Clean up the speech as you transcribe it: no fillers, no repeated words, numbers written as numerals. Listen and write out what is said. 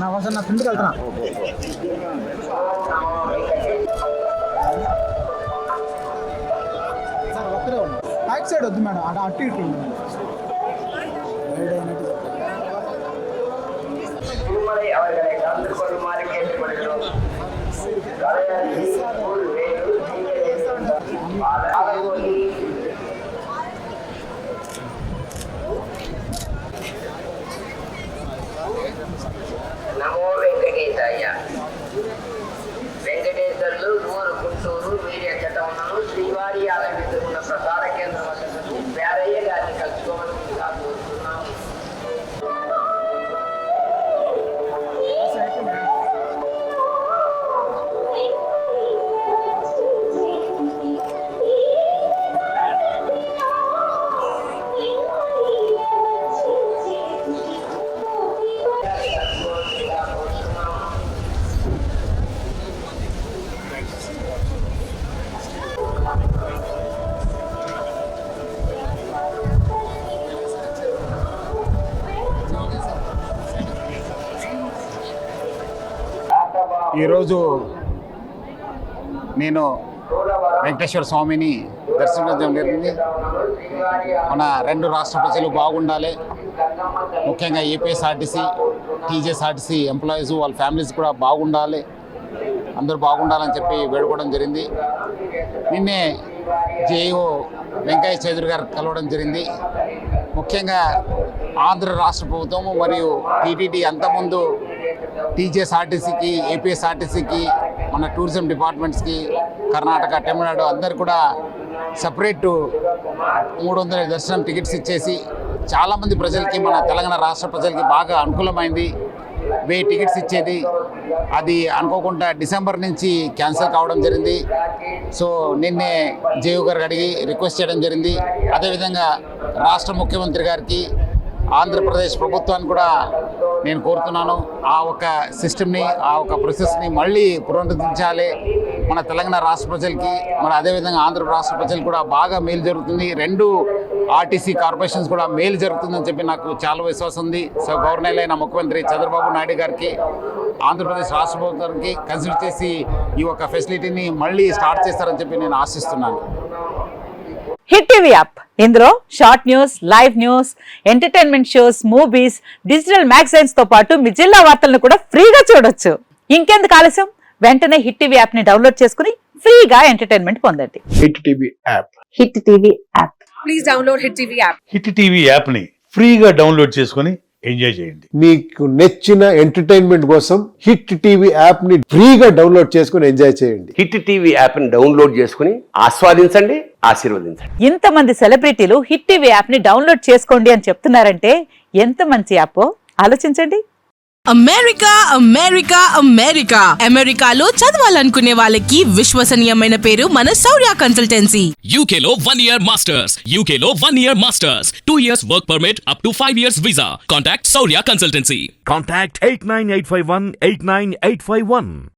నా కోసం నా ఫ్రెండ్కి వెళ్తున్నా. సార్ ఒక్కరే ఉన్నా. బ్యాక్ సైడ్ వద్దు మేడం, అటు అటు ఇటు ఉంది. నమో వెంకటేశాయ. వెంకటేశ్వర్లు ఊరు గుంటూరు వీర్య చటవనను శ్రీవారి ఆలయం ఎదుర్కొన్న ప్రసార కేంద్రం వద్దకు పేరయ్య గారిని కలుసుకోవాల్సిందిగా కోరుతున్నాము. ఈరోజు నేను వెంకటేశ్వర స్వామిని దర్శించడం జరిగింది. మన రెండు రాష్ట్ర ప్రజలు బాగుండాలి, ముఖ్యంగా ఏపీఎస్ఆర్టీసీ, టీజీఎస్ఆర్టీసీ ఎంప్లాయీస్ వాళ్ళ ఫ్యామిలీస్ కూడా బాగుండాలి, అందరూ బాగుండాలని చెప్పి వేడుకోవడం జరిగింది. నిన్నే జేఈఓ వెంకయ్య చౌదరి గారు కలవడం జరిగింది. ముఖ్యంగా ఆంధ్ర రాష్ట్ర ప్రభుత్వం మరియు టీటీడీ అంతకుముందు టీజీఎస్ఆర్టీసీకి, ఏపీఎస్ఆర్టీసీకి, మన టూరిజం డిపార్ట్మెంట్స్కి, కర్ణాటక, తమిళనాడు అందరు కూడా సపరేట్ 300 దర్శనం టికెట్స్ ఇచ్చేసి చాలామంది ప్రజలకి, మన తెలంగాణ రాష్ట్ర ప్రజలకి బాగా అనుకూలమైంది. 1000 టికెట్స్ ఇచ్చేది అది అనుకోకుండా డిసెంబర్ నుంచి క్యాన్సిల్ కావడం జరిగింది. సో నిన్నే జేయూ గారు అడిగి రిక్వెస్ట్ చేయడం జరిగింది. అదేవిధంగా రాష్ట్ర ముఖ్యమంత్రి గారికి, ఆంధ్రప్రదేశ్ ప్రభుత్వాన్ని కూడా నేను కోరుతున్నాను, ఆ ఒక సిస్టమ్ని, ఆ ఒక ప్రాసెస్ని మళ్ళీ పునరుద్ధరించాలి. మన తెలంగాణ రాష్ట్ర ప్రజలకి, మన అదేవిధంగా ఆంధ్ర రాష్ట్ర ప్రజలకు కూడా బాగా మేలు జరుగుతుంది. 2 ఆర్టీసీ కార్పొరేషన్స్ కూడా మేలు జరుగుతుందని చెప్పి నాకు చాలా విశ్వాసం ఉంది. సో గవర్నర్ అయిన ముఖ్యమంత్రి చంద్రబాబు నాయుడు గారికి, ఆంధ్రప్రదేశ్ రాష్ట్ర ప్రభుత్వానికి కన్సిడర్ చేసి ఈ ఒక ఫెసిలిటీని మళ్ళీ స్టార్ట్ చేస్తారని చెప్పి నేను ఆశిస్తున్నాను. హిట్ టీవీ యాప్, ఇందులో short news, live news, entertainment shows, movies, digital magazines తో పాటు మీ జిల్లా వార్తలను కూడా ఫ్రీగా చూడొచ్చు. ఇంకెందుకు ఆలస్యం, వెంటనే హిట్ టీవీ యాప్ ని డౌన్లోడ్ చేసుకుని ఫ్రీగా ఎంటర్టైన్మెంట్ పొందండి. Hit TV app. Hit TV app. Please download hit TV app. Hit TV app ని ఫ్రీగా డౌన్లోడ్ చేసుకుని ఎంజాయ్ చేయండి. మీకు నచ్చిన ఎంటర్టైన్మెంట్ కోసం హిట్ టీవీ యాప్ ని ఫ్రీగా డౌన్లోడ్ చేసుకుని ఎంజాయ్ చేయండి. హిట్ టీవీ యాప్ ని డౌన్లోడ్ చేసుకుని ఆస్వాదించండి, ఆశీర్వదించండి. ఇంతమంది సెలబ్రిటీలు హిట్ టీవీ యాప్ ని డౌన్లోడ్ చేసుకోండి అని చెప్తున్నారంటే ఎంత మంచి యాప్ ఆలోచించండి. అమెరికా అమెరికా అమెరికా అమెరికాలో చదవాలనుకునే వాళ్ళకి విశ్వసనీయమైన పేరు మన శౌర్య కన్సల్టెన్సీ. UK లో 1 year masters, UK లో 1 year masters, 2 years work permit up to 5 years visa. Contact Saurya Consultancy. Contact 89851 89851.